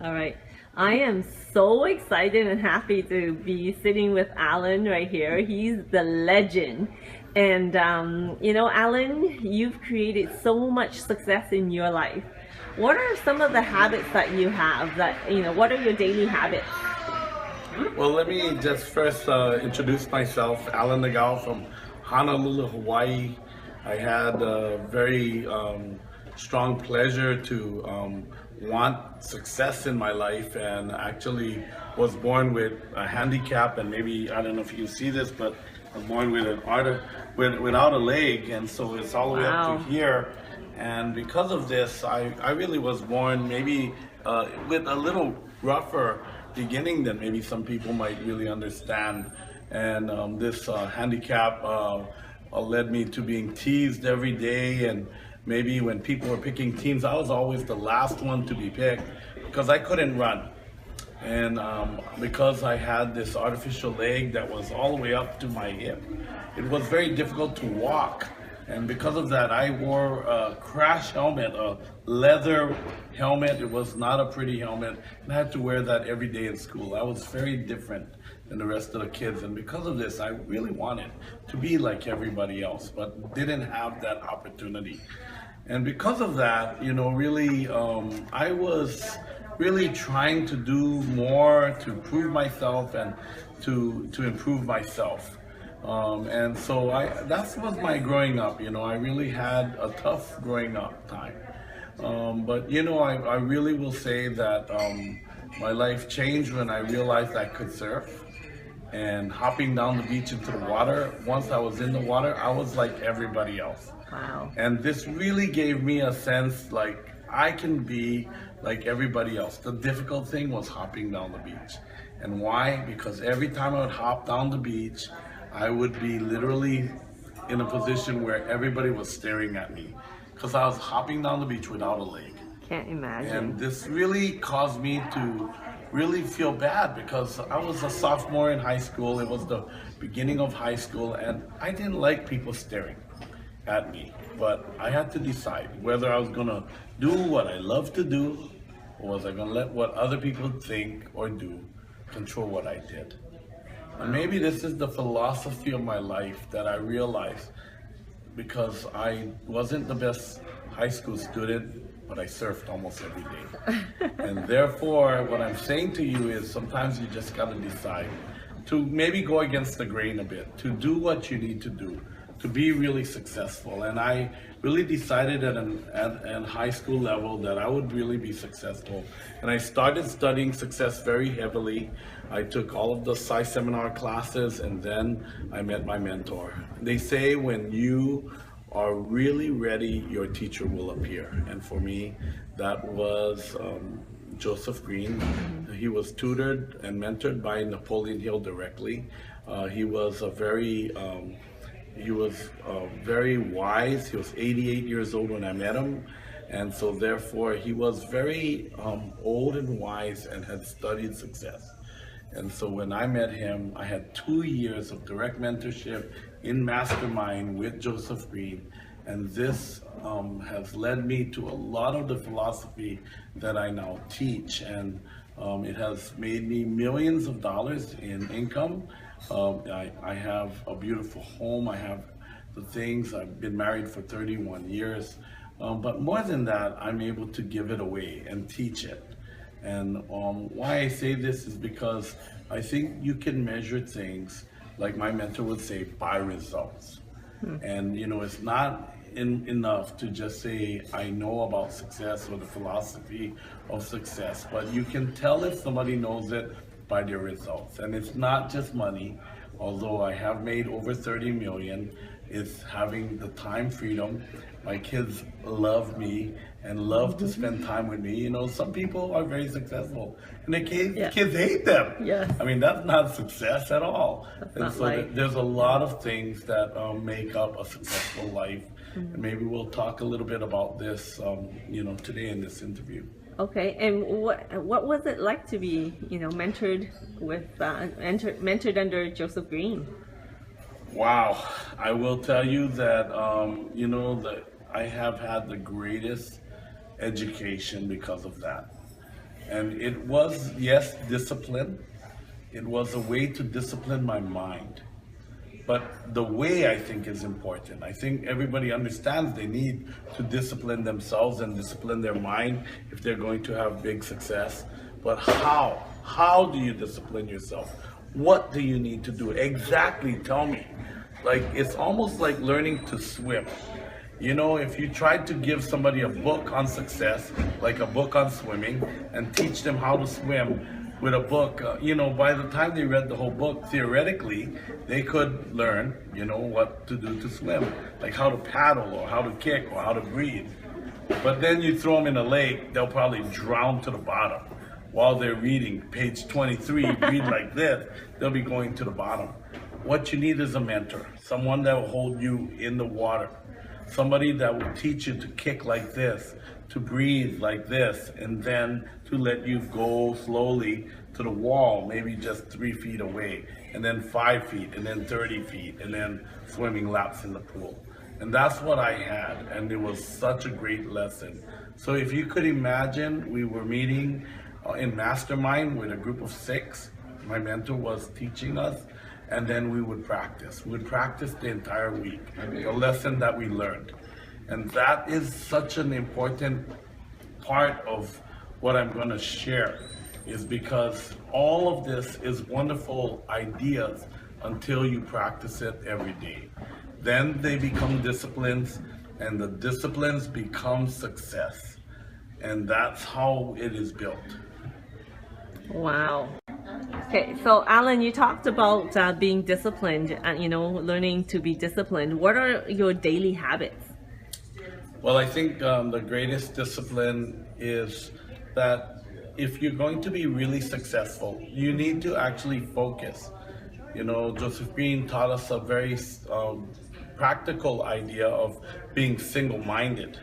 All right. I am so excited and happy to be sitting with Alan right here. He's the legend. And, Alan, you've created so much success in your life. What are some of the habits that you have what are your daily habits? Well, let me just first introduce myself, Alan Nagao from Honolulu, Hawaii. I had a very strong pleasure to want success in my life, and actually was born with a handicap. And maybe, I don't know if you see this, but I was born with without a leg, and so it's all the way up Wow. to here. And because of this, I really was born maybe with a little rougher beginning than maybe some people might really understand. And this handicap led me to being teased every day. And maybe when people were picking teams, I was always the last one to be picked because I couldn't run. And because I had this artificial leg that was all the way up to my hip, it was very difficult to walk. And because of that, I wore a crash helmet, a leather helmet. It was not a pretty helmet, and I had to wear that every day in school. I was very different than the rest of the kids, and because of this, I really wanted to be like everybody else, but didn't have that opportunity. And because of that, really, I was really trying to do more to prove myself and to improve myself. And so that was my growing up. I really had a tough growing up time. But I really will say that my life changed when I realized I could surf. And hopping down the beach into the water, once I was in the water, I was like everybody else. Wow. And this really gave me a sense like I can be like everybody else. The difficult thing was hopping down the beach. And why? Because every time I would hop down the beach, I would be literally in a position where everybody was staring at me because I was hopping down the beach without a leg. Can't imagine. And this really caused me to really feel bad because I was a sophomore in high school. It was the beginning of high school, and I didn't like people staring at me. But I had to decide whether I was going to do what I love to do, or was I going to let what other people think or do control what I did. And maybe this is the philosophy of my life that I realized because I wasn't the best high school student, but I surfed almost every day. And therefore, what I'm saying to you is sometimes you just got to decide to maybe go against the grain a bit, to do what you need to do, to be really successful. And I really decided at high school level that I would really be successful. And I started studying success very heavily. I took all of the Psi seminar classes, and then I met my mentor. They say when you are really ready, your teacher will appear. And for me, that was Joseph Green. He was tutored and mentored by Napoleon Hill directly. He was very wise. He was 88 years old when I met him. And so therefore he was very old and wise and had studied success. And so when I met him, I had 2 years of direct mentorship in Mastermind with Joseph Green. And this has led me to a lot of the philosophy that I now teach. And it has made me millions of dollars in income. I have a beautiful home. I have the things. I've been married for 31 years. But more than that, I'm able to give it away and teach it. And why I say this is because I think you can measure things, like my mentor would say, by results. And it's not enough to just say, I know about success or the philosophy of success, but you can tell if somebody knows it by their results. And it's not just money, although I have made over 30 million. It's having the time freedom. My kids love me and love to spend time with me. Some people are very successful and the kids hate them. Yes. I mean, that's not success at all. That's And not so life. there's a lot of things that make up a successful life. And maybe we'll talk a little bit about this, today in this interview. Okay, and what was it like to be, mentored mentored under Joseph Green? Wow, I will tell you that that I have had the greatest education because of that. And it was, yes, discipline. It was a way to discipline my mind. But the way, I think, is important. I think everybody understands they need to discipline themselves and discipline their mind if they're going to have big success. But how? How do you discipline yourself? What do you need to do? Exactly, tell me. Like, it's almost like learning to swim. You know, if you tried to give somebody a book on success, like a book on swimming, and teach them how to swim with a book, you know, by the time they read the whole book, theoretically, they could learn, you know, what to do to swim, like how to paddle or how to kick or how to breathe. But then you throw them in a lake, they'll probably drown to the bottom. While they're reading page 23, read like this, they'll be going to the bottom. What you need is a mentor, someone that will hold you in the water, somebody that will teach you to kick like this, to breathe like this, and then to let you go slowly to the wall, maybe just 3 feet away, and then 5 feet, and then 30 feet, and then swimming laps in the pool. And that's what I had, and it was such a great lesson. So if you could imagine, we were meeting in mastermind with a group of 6. My mentor was teaching us, and then we would practice. We would practice the entire week, the lesson that we learned. And that is such an important part of what I'm going to share, is because all of this is wonderful ideas until you practice it every day. Then they become disciplines, and the disciplines become success. And that's how it is built. Wow. Okay, so Alan, you talked about being disciplined and, you know, learning to be disciplined. What are your daily habits? Well, I think the greatest discipline is that if you're going to be really successful, you need to actually focus. You know, Josephine taught us a very practical idea of being single-minded,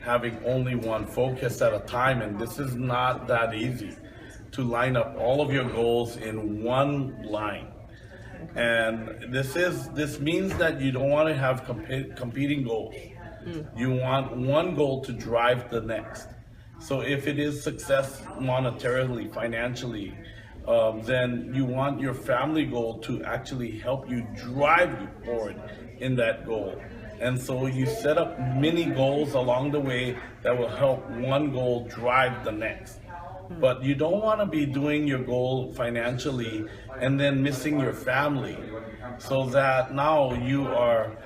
having only one focus at a time, and this is not that easy, to line up all of your goals in one line. And this means that you don't want to have competing goals. You want one goal to drive the next. So if it is success monetarily, financially, then you want your family goal to actually help you drive you forward in that goal. And so you set up mini goals along the way that will help one goal drive the next. But you don't want to be doing your goal financially and then missing your family, so that now you are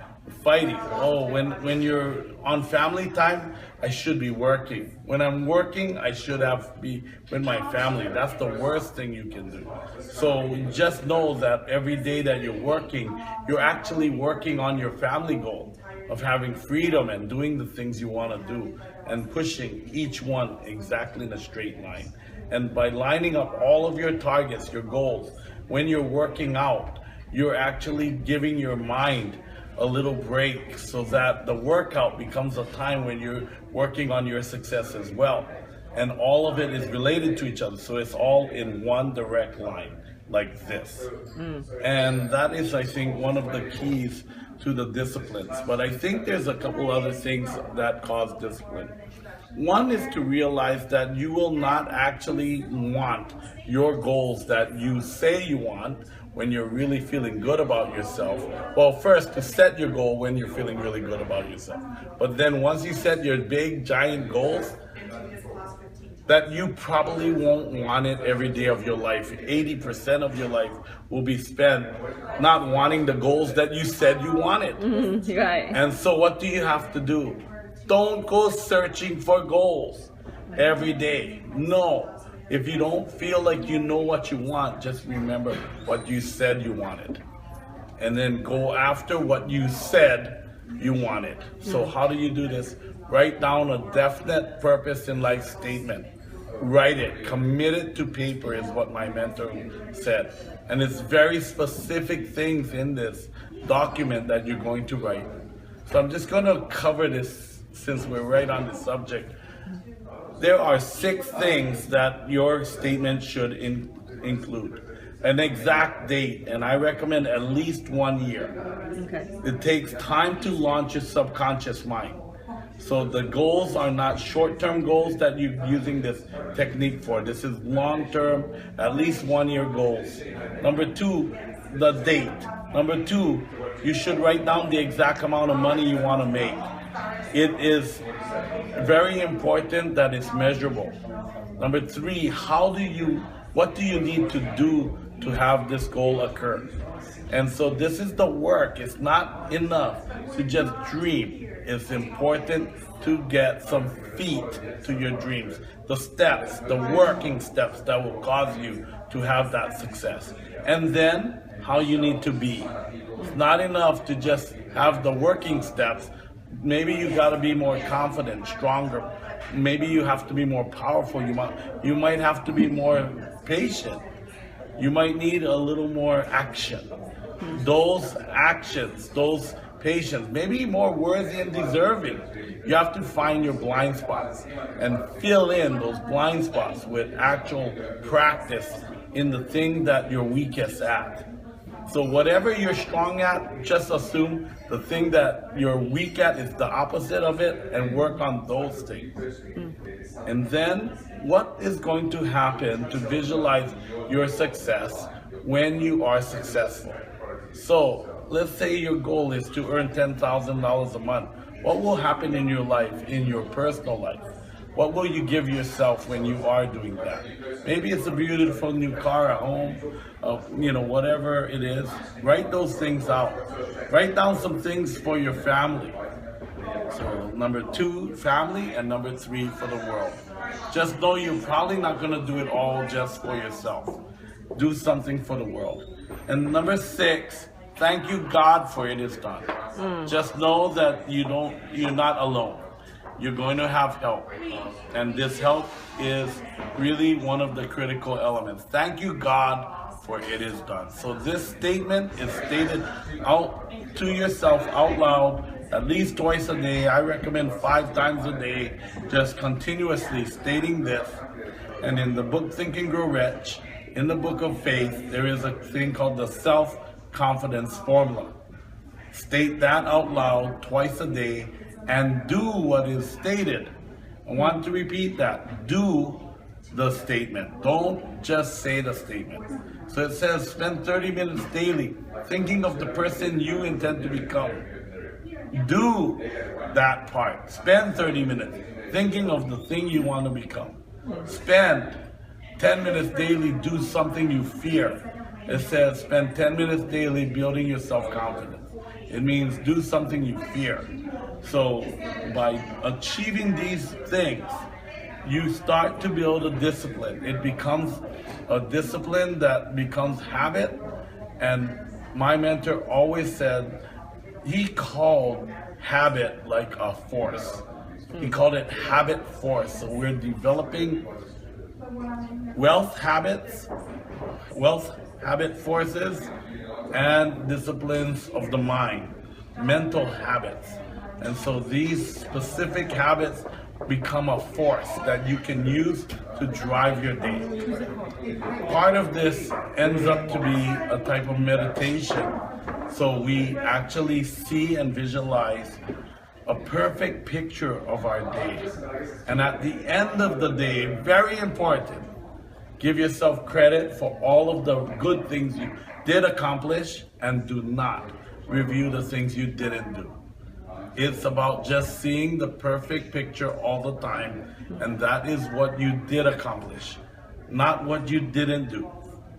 fighting. Oh, when you're on family time, I should be working. When I'm working, I should be with my family. That's the worst thing you can do. So just know that every day that you're working, you're actually working on your family goal of having freedom and doing the things you want to do and pushing each one exactly in a straight line. And by lining up all of your targets, your goals, when you're working out, you're actually giving your mind a little break so that the workout becomes a time when you're working on your success as well. And all of it is related to each other, so it's all in one direct line, like this. And that is, I think, one of the keys to the disciplines. But I think there's a couple other things that cause discipline. One is to realize that you will not actually want your goals that you say you want when you're really feeling good about yourself. Well, first, to set your goal when you're feeling really good about yourself. But then once you set your big, giant goals, that you probably won't want it every day of your life. 80% of your life will be spent not wanting the goals that you said you wanted. Right. And so what do you have to do? Don't go searching for goals every day. No. If you don't feel like you know what you want, just remember what you said you wanted. And then go after what you said you wanted. So how do you do this? Write down a definite purpose in life statement. Write it. Commit it to paper is what my mentor said. And it's very specific things in this document that you're going to write. So I'm just going to cover this since we're right on the subject. There are 6 things that your statement should include. An exact date, and I recommend at least 1 year. Okay. It takes time to launch your subconscious mind. So the goals are not short-term goals that you're using this technique for. This is long-term, at least 1 year goals. Number two, the date. Number two, you should write down the exact amount of money you want to make. It is very important that it's measurable. Number three, what do you need to do to have this goal occur? And so this is the work. It's not enough to just dream. It's important to get some feet to your dreams. The steps, the working steps that will cause you to have that success. And then how you need to be. It's not enough to just have the working steps. Maybe you got to be more confident, stronger. Maybe you have to be more powerful. You might have to be more patient. You might need a little more action. Those actions, those patience, maybe more worthy and deserving. You have to find your blind spots and fill in those blind spots with actual practice in the thing that you're weakest at. So whatever you're strong at, just assume the thing that you're weak at is the opposite of it and work on those things. And then what is going to happen to visualize your success when you are successful? So let's say your goal is to earn $10,000 a month. What will happen in your life, in your personal life? What will you give yourself when you are doing that? Maybe it's a beautiful new car at home, whatever it is. Write those things out. Write down some things for your family. So number two, family, and number three, for the world. Just know you're probably not going to do it all just for yourself. Do something for the world. And number six, thank you God for it is done. Just know that you're not alone. You're going to have help. And this help is really one of the critical elements. Thank you God for it is done. So this statement is stated out to yourself out loud at least twice a day. I recommend 5 times a day, just continuously stating this. And in the book Think and Grow Rich, in the book of faith, there is a thing called the self-confidence formula. State that out loud twice a day and do what is stated. I want to repeat that. Do the statement. Don't just say the statement. So it says spend 30 minutes daily thinking of the person you intend to become. Do that part. Spend 30 minutes thinking of the thing you want to become. Spend 10 minutes daily, do something you fear. It says spend 10 minutes daily building your self-confidence. It means do something you fear. So by achieving these things, you start to build a discipline. It becomes a discipline that becomes habit. And my mentor always said, he called habit like a force. He called it habit force. So we're developing wealth habit forces, and disciplines of the mind, mental habits. And so these specific habits become a force that you can use to drive your day. Part of this ends up to be a type of meditation. So we actually see and visualize a perfect picture of our day. And at the end of the day, very important, give yourself credit for all of the good things you did accomplish, and do not review the things you didn't do. It's about just seeing the perfect picture all the time, and that is what you did accomplish, not what you didn't do.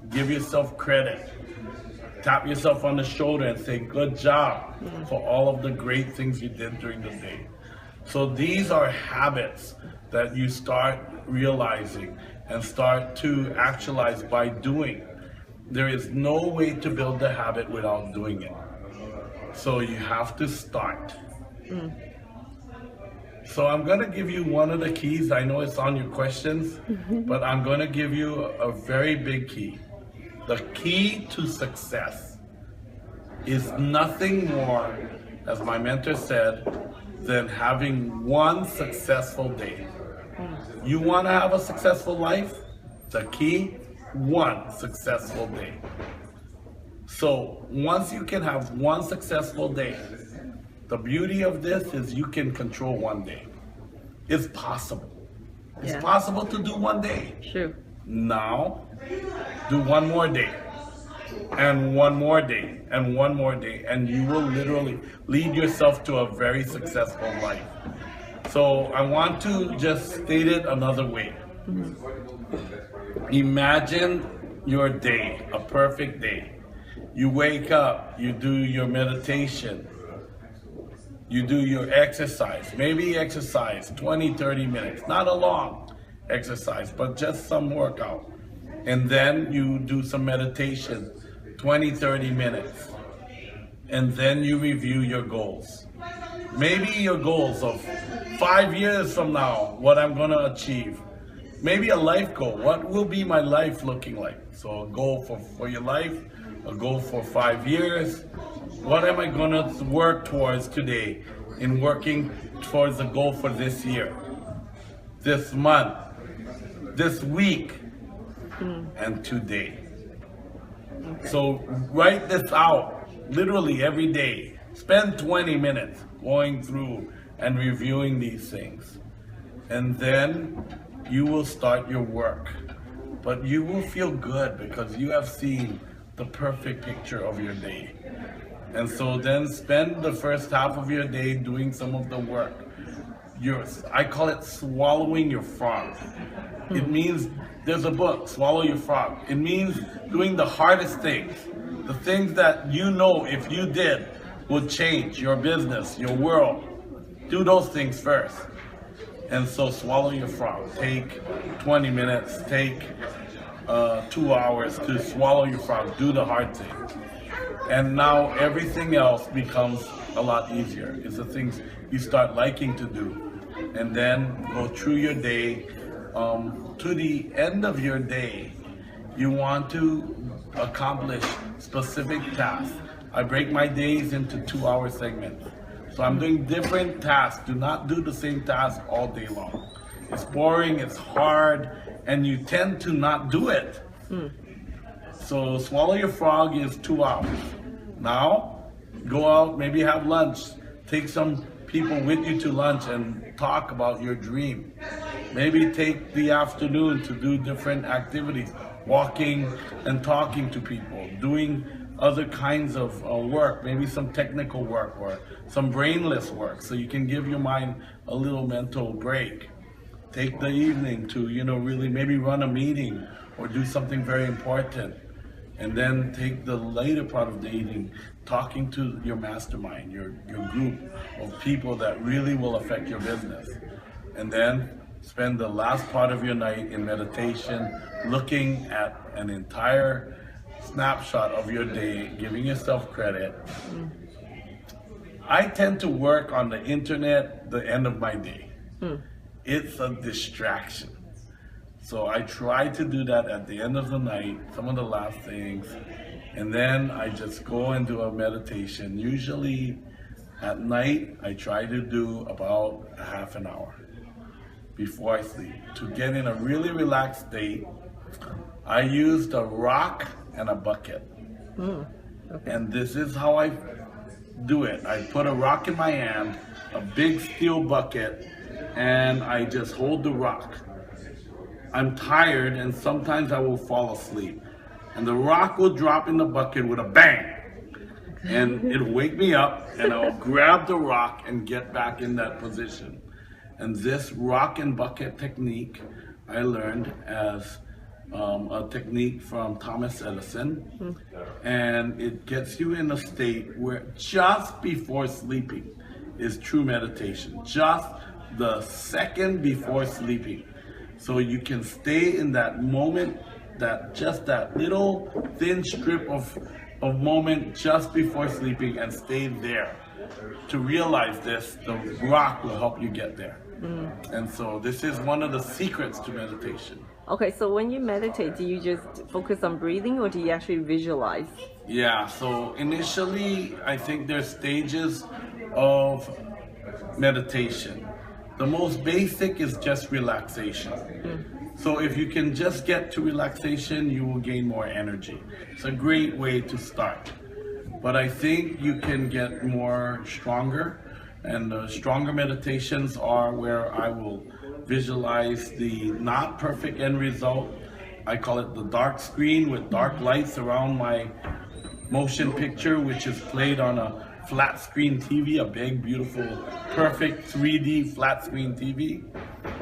Give yourself credit. Tap yourself on the shoulder and say, good job for all of the great things you did during the day. So these are habits that you start realizing and start to actualize by doing. There is no way to build the habit without doing it. So you have to start. So I'm going to give you one of the keys. I know it's on your questions, but I'm going to give you a very big key. The key to success is nothing more, as my mentor said, than having one successful day. You want to have a successful life? The key, one successful day. So once you can have one successful day, The beauty of this is you can control one day. It's possible. It's possible to do one day. True. Now, do one more day, and one more day, and one more day, and you will literally lead yourself to a very successful life. So I want to just state it another way. Imagine your day, a perfect day. You wake up, you do your meditation, you do your exercise, maybe exercise 20, 30 minutes, not a long exercise, but just some workout. And then you do some meditation, 20, 30 minutes. And then you review your goals. Maybe your goals of 5 years from now, what I'm gonna achieve. Maybe a life goal, what will be my life looking like? So a goal for your life, a goal for 5 years. What am I gonna work towards today in working towards the goal for this year, this month, this week, and today? So write this out, literally every day. Spend 20 minutes going through and reviewing these things. And then you will start your work. But you will feel good because you have seen the perfect picture of your day. And so then spend the first half of your day doing some of the work. I call it swallowing your frog. It means, there's a book, Swallow Your Frog. It means doing the hardest things. The things that you know if you did would change your business, your world. Do those things first. And so swallow your frog. Take 20 minutes, take 2 hours to swallow your frog. Do the hard things. And now everything else becomes a lot easier. It's the things you start liking to do. And then go through your day. To the end of your day, you want to accomplish specific tasks. I break my days into 2-hour segments. So I'm doing different tasks. Do not do the same task all day long. It's boring, it's hard, and you tend to not do it. So swallow your frog is 2 hours. Now, go out, maybe have lunch. Take some people with you to lunch and talk about your dream. Maybe take the afternoon to do different activities, walking and talking to people, doing other kinds of work, maybe some technical work or some brainless work, so you can give your mind a little mental break. Take the evening to, really maybe run a meeting or do something very important. And then take the later part of the evening talking to your mastermind, your group of people that really will affect your business. And then spend the last part of your night in meditation, looking at an entire snapshot of your day, giving yourself credit. I tend to work on the internet the end of my day. It's a distraction. So I try to do that at the end of the night, some of the last things, and then I just go and do a meditation. Usually at night, I try to do about a half an hour before I sleep. To get in a really relaxed state, I used a rock and a bucket. Okay. And this is how I do it. I put a rock in my hand, a big steel bucket, and I just hold the rock. I'm tired and sometimes I will fall asleep. And the rock will drop in the bucket with a bang. And it'll wake me up and I'll grab the rock and get back in that position. And this rock and bucket technique I learned as a technique from Thomas Edison. And it gets you in a state where just before sleeping is true meditation. Just the second before sleeping. So you can stay in that moment, just that little thin strip of moment just before sleeping and stay there. To realize this, the rock will help you get there. And so this is one of the secrets to meditation. Okay, so when you meditate, do you just focus on breathing or do you actually visualize? Yeah, so initially I think there's stages of meditation. The most basic is just relaxation. So if you can just get to relaxation, you will gain more energy. It's a great way to start. but I think you can get more stronger, and stronger meditations are where I will visualize the not perfect end result. I call it the dark screen with dark lights around my motion picture, which is played on a flat screen TV, a big, beautiful, perfect 3D flat screen TV,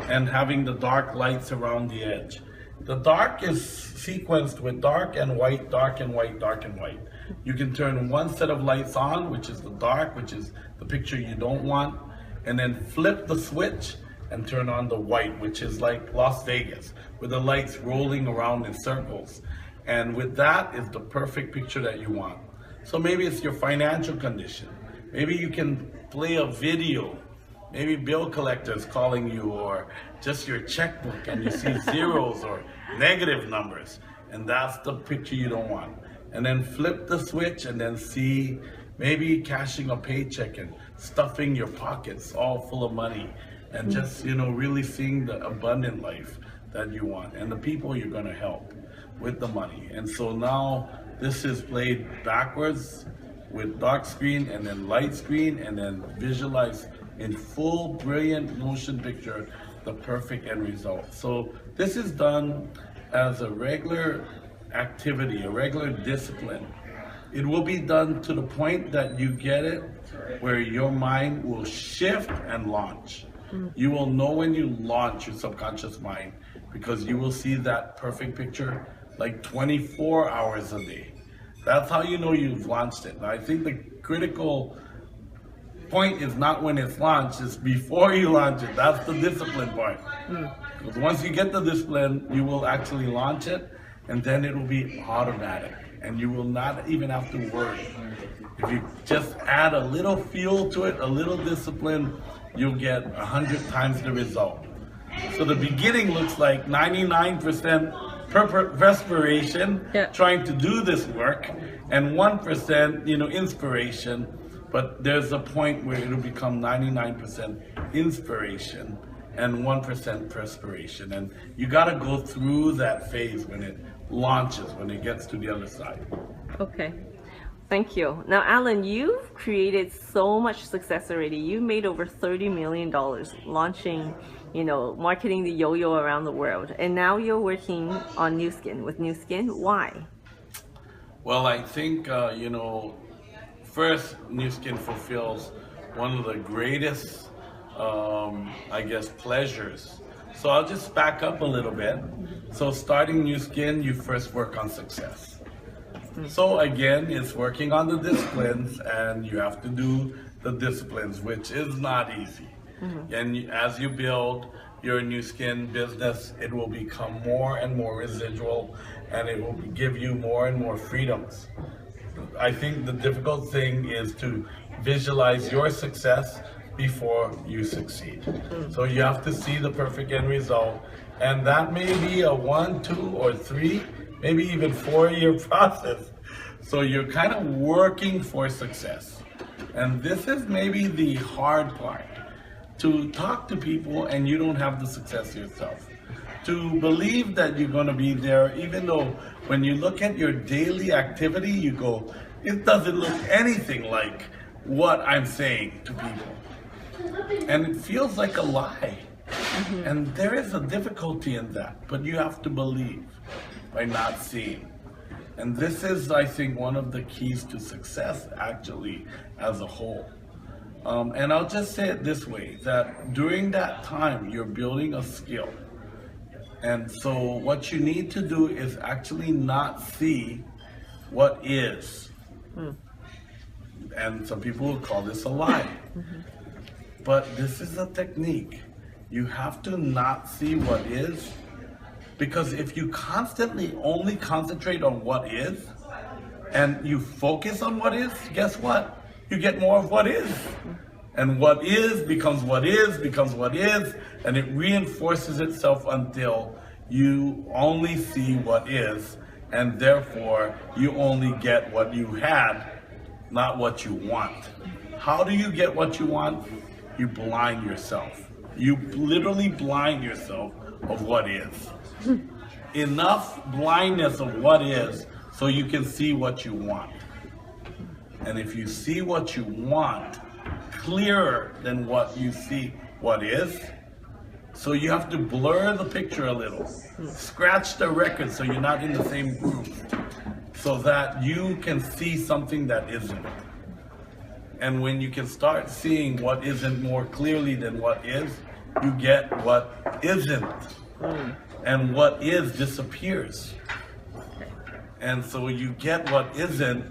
and having the dark lights around the edge. The dark is sequenced with dark and white, dark and white, dark and white. You can turn one set of lights on, which is the dark, which is the picture you don't want, and then flip the switch and turn on the white, which is like Las Vegas, with the lights rolling around in circles. And with that is the perfect picture that you want. So maybe it's your financial condition. Maybe you can play a video. Maybe bill collectors calling you, or just your checkbook and you see zeros or negative numbers. And that's the picture you don't want. And then flip the switch and then see maybe cashing a paycheck and stuffing your pockets all full of money, and just, really seeing the abundant life that you want and the people you're going to help with the money. And so now this is played backwards with dark screen and then light screen, and then visualize in full brilliant motion picture the perfect end result. So this is done as a regular activity, a regular discipline. It will be done to the point that you get it where your mind will shift and launch. You will know when you launch your subconscious mind, because you will see that perfect picture like 24 hours a day. That's how you know you've launched it. Now, I think the critical point is not when it's launched, it's before you launch it. That's the discipline part. Because once you get the discipline, you will actually launch it, and then it will be automatic, and you will not even have to worry. If you just add a little fuel to it, a little discipline, you'll get 100 times the result. So the beginning looks like 99% perspiration, trying to do this work, and 1%, inspiration. But there's a point where it'll become 99% inspiration and 1% perspiration. And you gotta go through that phase when it launches, when it gets to the other side. Okay. Thank you. Now, Alan, you've created so much success already. You made over $30 million launching, marketing the yo-yo around the world. And now you're working on Nu Skin, with Nu Skin. Why? Well, I think, first, Nu Skin fulfills one of the greatest, pleasures. So I'll just back up a little bit. So starting Nu Skin, you first work on success. So again, it's working on the disciplines, and you have to do the disciplines, which is not easy. And as you build your Nu Skin business, it will become more and more residual, and it will give you more and more freedoms. I think the difficult thing is to visualize your success before you succeed. So you have to see the perfect end result, and that may be a 1, 2, or 3, maybe even 4-year process. So you're kind of working for success. And this is maybe the hard part, to talk to people and you don't have the success yourself. To believe that you're going to be there, even though when you look at your daily activity, you go, it doesn't look anything like what I'm saying to people. And it feels like a lie. And there is a difficulty in that, but you have to believe by not seeing. And this is, I think, one of the keys to success, actually, as a whole. And I'll just say it this way, that during that time, you're building a skill. And so what you need to do is actually not see what is. And some people will call this a lie. But this is a technique. You have to not see what is, because if you constantly only concentrate on what is, and you focus on what is, guess what? You get more of what is. And what is becomes what is, becomes what is, and it reinforces itself until you only see what is, and therefore you only get what you had, not what you want. How do you get what you want? You blind yourself. You literally blind yourself of what is. Enough blindness of what is so you can see what you want. And if you see what you want clearer than what you see what is, so you have to blur the picture a little, scratch the record so you're not in the same groove, so that you can see something that isn't. And when you can start seeing what isn't more clearly than what is, you get what isn't. And what is disappears. And so you get what isn't,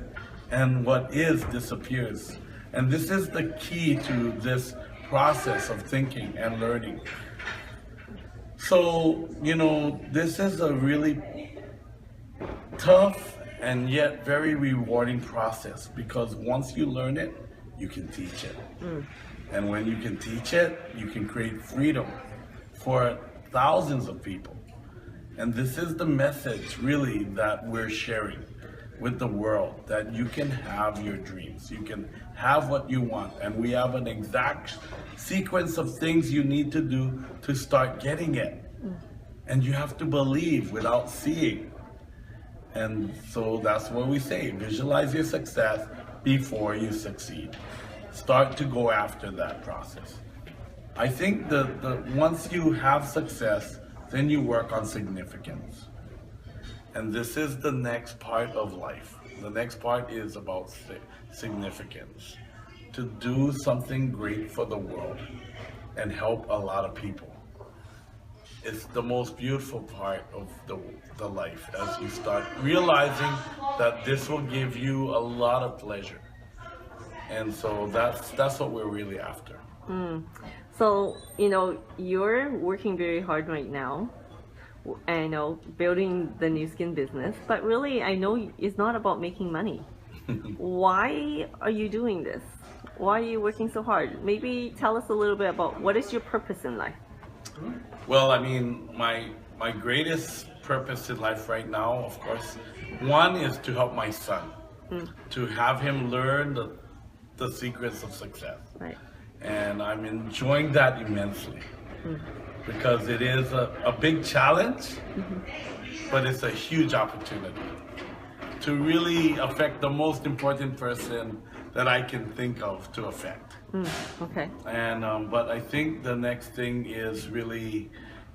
and what is disappears. And this is the key to this process of thinking and learning. So, this is a really tough and yet very rewarding process, because once you learn it, you can teach it. And when you can teach it, you can create freedom for thousands of people. And this is the message really that we're sharing with the world, that you can have your dreams, you can have what you want, and we have an exact sequence of things you need to do to start getting it. And you have to believe without seeing. And so that's what we say, visualize your success before you succeed. Start to go after that process. I think that once you have success, then you work on significance. And this is the next part of life. The next part is about significance. To do something great for the world and help a lot of people. It's the most beautiful part of the life, as you start realizing that this will give you a lot of pleasure. And so that's what we're really after. So, you're working very hard right now, building the Nu Skin business, but really, I know it's not about making money. Why are you doing this? Why are you working so hard? Maybe tell us a little bit about what is your purpose in life? Well, I mean, my greatest purpose in life right now, of course, one is to help my son, to have him learn the secrets of success. Right. And I'm enjoying that immensely, because it is a big challenge, but it's a huge opportunity to really affect the most important person that I can think of to affect. Okay. And but I think the next thing is really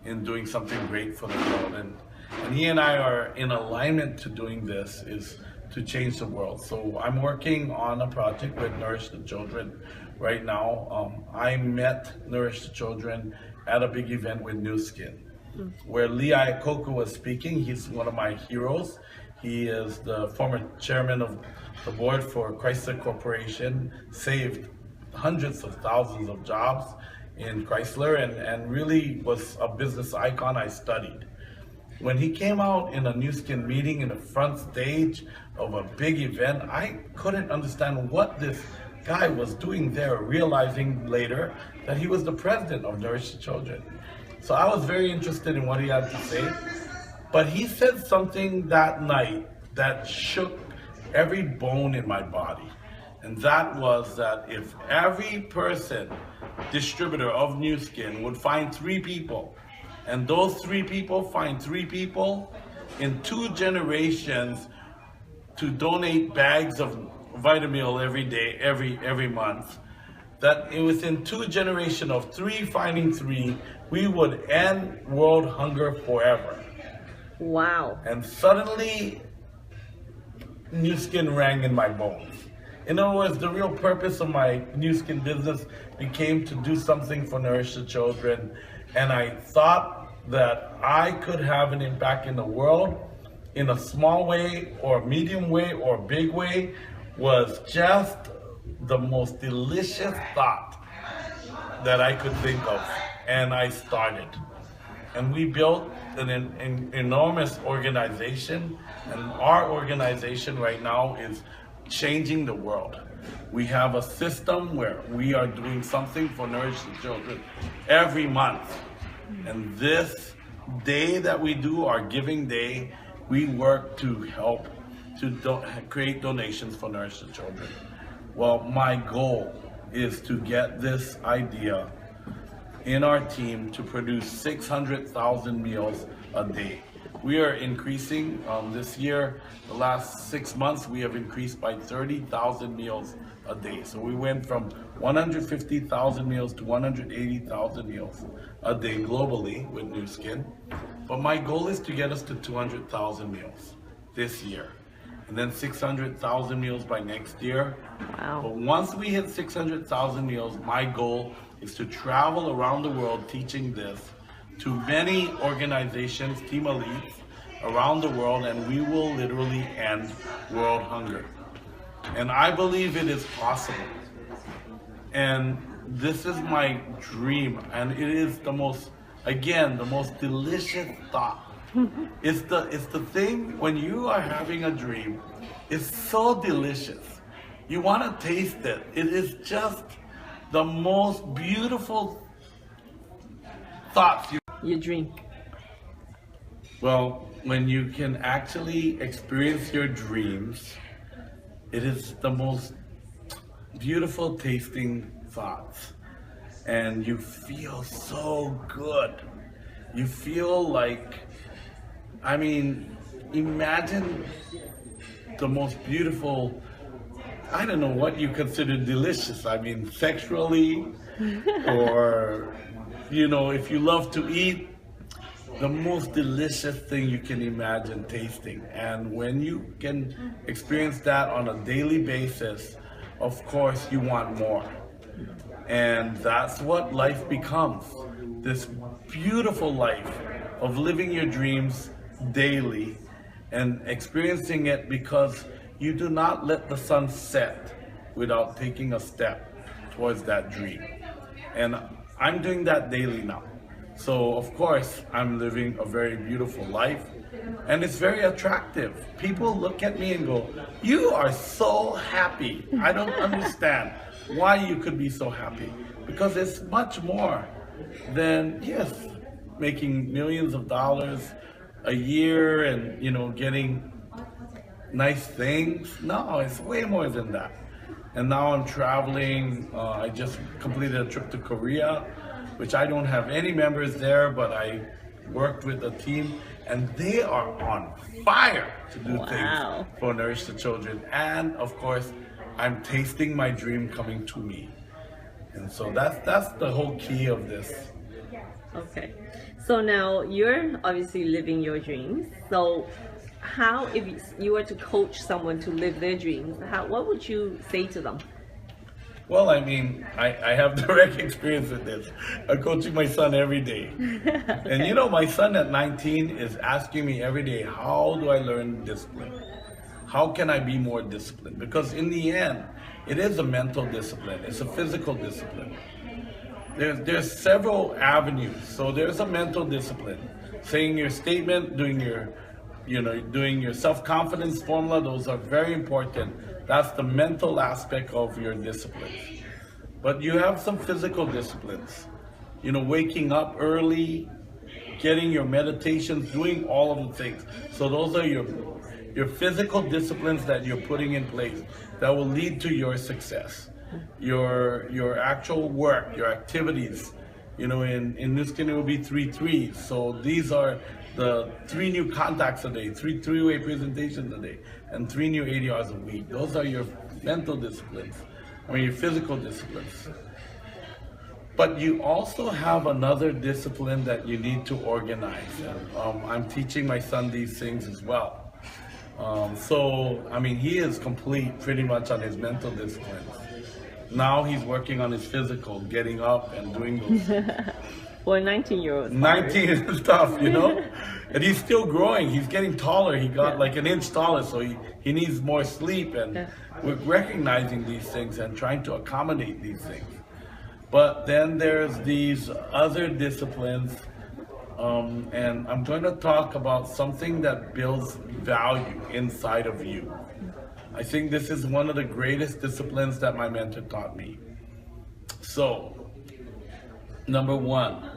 in doing something great for the world, and he and I are in alignment to doing this, is to change the world. So I'm working on a project with Nourish the Children right now. I met Nourish the Children at a big event with Nu Skin, where Lee Iacocca was speaking. He's one of my heroes. He is the former chairman of the board for Chrysler Corporation, saved hundreds of thousands of jobs in Chrysler, and really was a business icon I studied. When he came out in a Nu Skin meeting in the front stage of a big event, I couldn't understand what this guy was doing there, realizing later that he was the president of Nourish the Children. So I was very interested in what he had to say, but he said something that night that shook every bone in my body. And that was that if every person, distributor of Nu Skin, would find 3 people, and those 3 people find 3 people in 2 generations to donate bags of Vitamil every day, every month, that it was in 2 generations of 3 finding 3, we would end world hunger forever. Wow. And suddenly, Nu Skin rang in my bones. In other words, the real purpose of my Nu Skin business became to do something for Nourish the Children. And I thought that I could have an impact in the world in a small way, or medium way, or big way, was just the most delicious thought that I could think of. And I started. And we built an enormous organization, and our organization right now is changing the world. We have a system where we are doing something for Nourish the Children every month. And this day that we do, our giving day, we work to help to create donations for Nourish the Children. Well, my goal is to get this idea in our team to produce 600,000 meals a day. we are increasing this year. The last 6 months, we have increased by 30,000 meals a day. So we went from 150,000 meals to 180,000 meals a day globally with Nu Skin. But my goal is to get us to 200,000 meals this year, and then 600,000 meals by next year. Wow. But once we hit 600,000 meals, my goal is to travel around the world teaching this to many organizations, team elites around the world, and we will literally end world hunger. And I believe it is possible. And this is my dream, and it is the most, again, the most delicious thought. It's the thing when you are having a dream, it's so delicious. You want to taste it. It is just the most beautiful thoughts. Your dream. Well, when you can actually experience your dreams, it is the most beautiful tasting thoughts. And you feel so good. You feel like, I mean, imagine the most beautiful, I don't know what you consider delicious. I mean, sexually, or, you know, if you love to eat, the most delicious thing you can imagine tasting. And when you can experience that on a daily basis, of course you want more. And that's what life becomes. This beautiful life of living your dreams daily and experiencing it, because you do not let the sun set without taking a step towards that dream. And I'm doing that daily now. So of course I'm living a very beautiful life, and it's very attractive. People look at me and go, "You are so happy." I don't understand why you could be so happy, because it's much more than, yes, making millions of dollars a year and, you know, getting nice things. No, it's way more than that. And now I'm traveling. I just completed a trip to Korea, which I don't have any members there, but I worked with a team, and they are on fire to do things for Nourish the Children. And of course, I'm tasting my dream coming to me. And so that's the whole key of this. Okay. So now you're obviously living your dreams. So how, if you were to coach someone to live their dreams, what would you say to them? Well, I mean, I have direct experience with this. I'm coaching my son every day. Okay. And you know, my son at 19 is asking me every day, how do I learn discipline? How can I be more disciplined? Because in the end, it is a mental discipline. It's a physical discipline. There's several avenues. So there's a mental discipline. Saying your statement, doing your self-confidence formula, those are very important. That's the mental aspect of your disciplines. But you have some physical disciplines. You know, waking up early, getting your meditations, doing all of the things. So those are your physical disciplines that you're putting in place that will lead to your success. Your actual work, your activities. You know, in Nu Skin it will be 3 3s. So these are the 3 new contacts a day, 3 three-way presentations a day, and 3 new 80 hours a week. Those are your mental disciplines, or your physical disciplines. But you also have another discipline that you need to organize. And, I'm teaching my son these things as well. So, I mean, he is complete pretty much on his mental disciplines. Now he's working on his physical, getting up and doing those things. For a 19-year-old. 19 is tough, you know? And he's still growing. He's getting taller. He got like an inch taller, so he needs more sleep. And we're recognizing these things and trying to accommodate these things. But then there's these other disciplines, and I'm going to talk about something that builds value inside of you. I think this is one of the greatest disciplines that my mentor taught me. So, number one,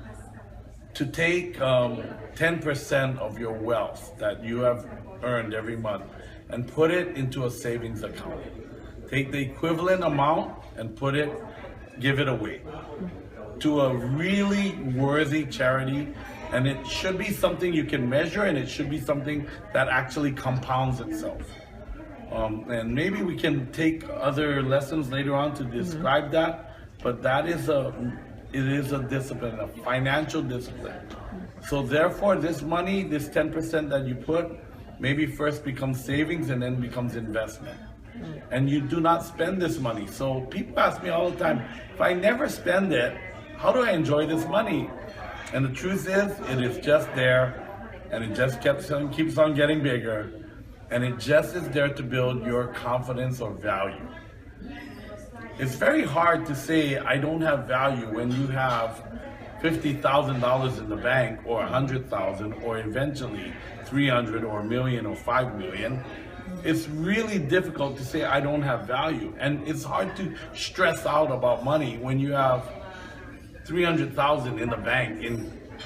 to take 10% of your wealth that you have earned every month and put it into a savings account. Take the equivalent amount and give it away to a really worthy charity And it should be something you can measure, and it should be something that actually compounds itself. And maybe we can take other lessons later on to describe that, but it is a discipline, a financial discipline. So therefore, this money, this 10% that you put, maybe first becomes savings and then becomes investment. And you do not spend this money. So people ask me all the time, if I never spend it, how do I enjoy this money? And the truth is, it is just there, and it just keeps on getting bigger, and it just is there to build your confidence or value. It's very hard to say I don't have value when you have $50,000 in the bank, or $100,000, or eventually 300 or a million or 5 million. It's really difficult to say I don't have value, and it's hard to stress out about money when you have 300,000 in the bank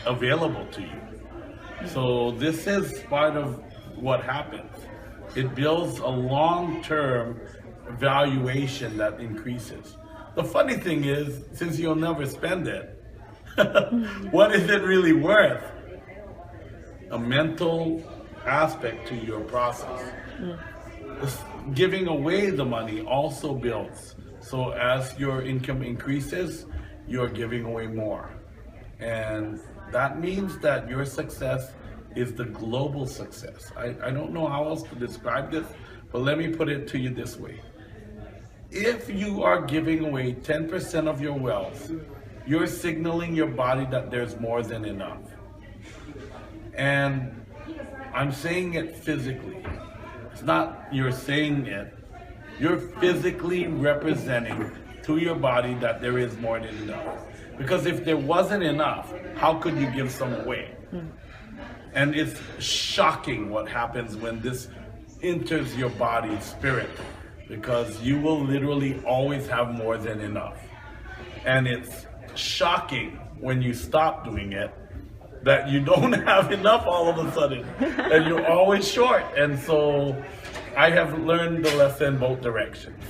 available to you. So this is part of what happens. It builds a long-term valuation that increases. The funny thing is, since you'll never spend it, what is it really worth? A mental aspect to your process. Giving away the money also builds. So as your income increases, you're giving away more. And that means that your success is the global success. I don't know how else to describe this, but let me put it to you this way. If you are giving away 10% of your wealth, you're signaling your body that there's more than enough. And I'm saying it physically. It's not you're saying it. You're physically representing to your body that there is more than enough. Because if there wasn't enough, how could you give some away? And it's shocking what happens when this enters your body's spirit, because you will literally always have more than enough. And it's shocking when you stop doing it that you don't have enough all of a sudden, and you're always short. And so I have learned the lesson both directions.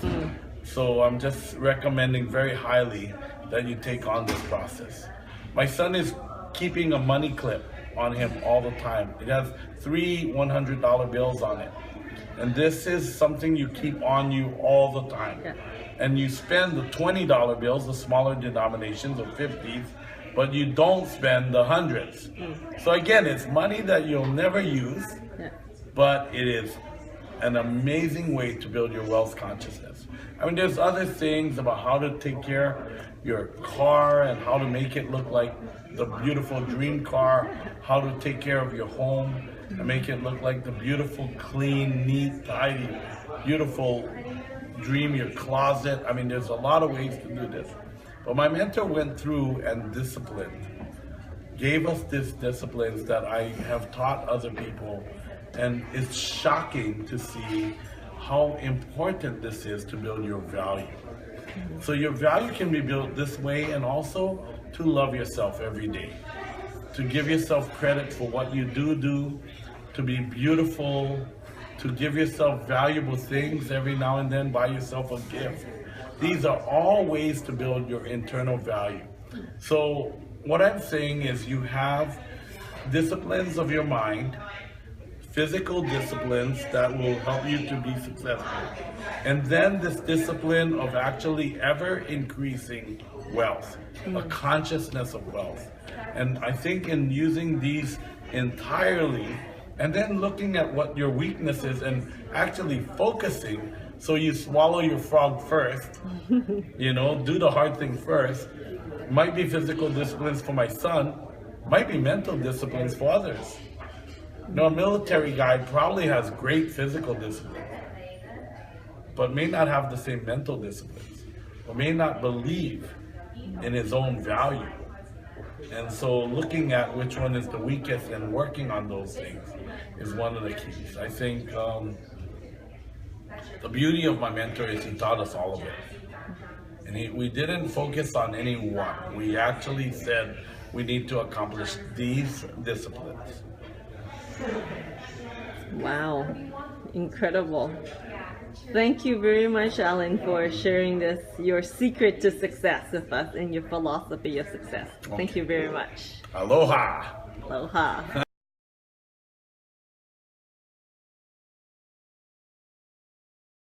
So I'm just recommending very highly that you take on this process. My son is keeping a money clip on him all the time. It has 3 $100 bills on it. And this is something you keep on you all the time. Yeah. And you spend the $20 bills, the smaller denominations of 50s, but you don't spend the hundreds. So again, it's money that you'll never use, but it is an amazing way to build your wealth consciousness. I mean, there's other things about how to take care of your car and how to make it look like the beautiful dream car, how to take care of your home and make it look like the beautiful, clean, neat, tidy, beautiful dream, your closet. I mean, there's a lot of ways to do this. But my mentor went through and gave us these disciplines that I have taught other people. And it's shocking to see how important this is to build your value. So your value can be built this way, and also to love yourself every day, to give yourself credit for what you do, to be beautiful, to give yourself valuable things every now and then, buy yourself a gift. These are all ways to build your internal value. So what I'm saying is you have disciplines of your mind, physical disciplines that will help you to be successful. And then this discipline of actually ever increasing wealth, a consciousness of wealth. And I think in using these entirely, and then looking at what your weakness is and actually focusing, so you swallow your frog first, do the hard thing first. Might be physical disciplines for my son, might be mental disciplines for others. A military guy probably has great physical discipline, but may not have the same mental disciplines, or may not believe in his own value. And so looking at which one is the weakest and working on those things is one of the keys. I think the beauty of my mentor is he taught us all of it. And we didn't focus on any one. We actually said we need to accomplish these disciplines. Wow, incredible. Thank you very much, Alan, for sharing your secret to success with us and your philosophy of success. Thank you very much. Aloha. Aloha.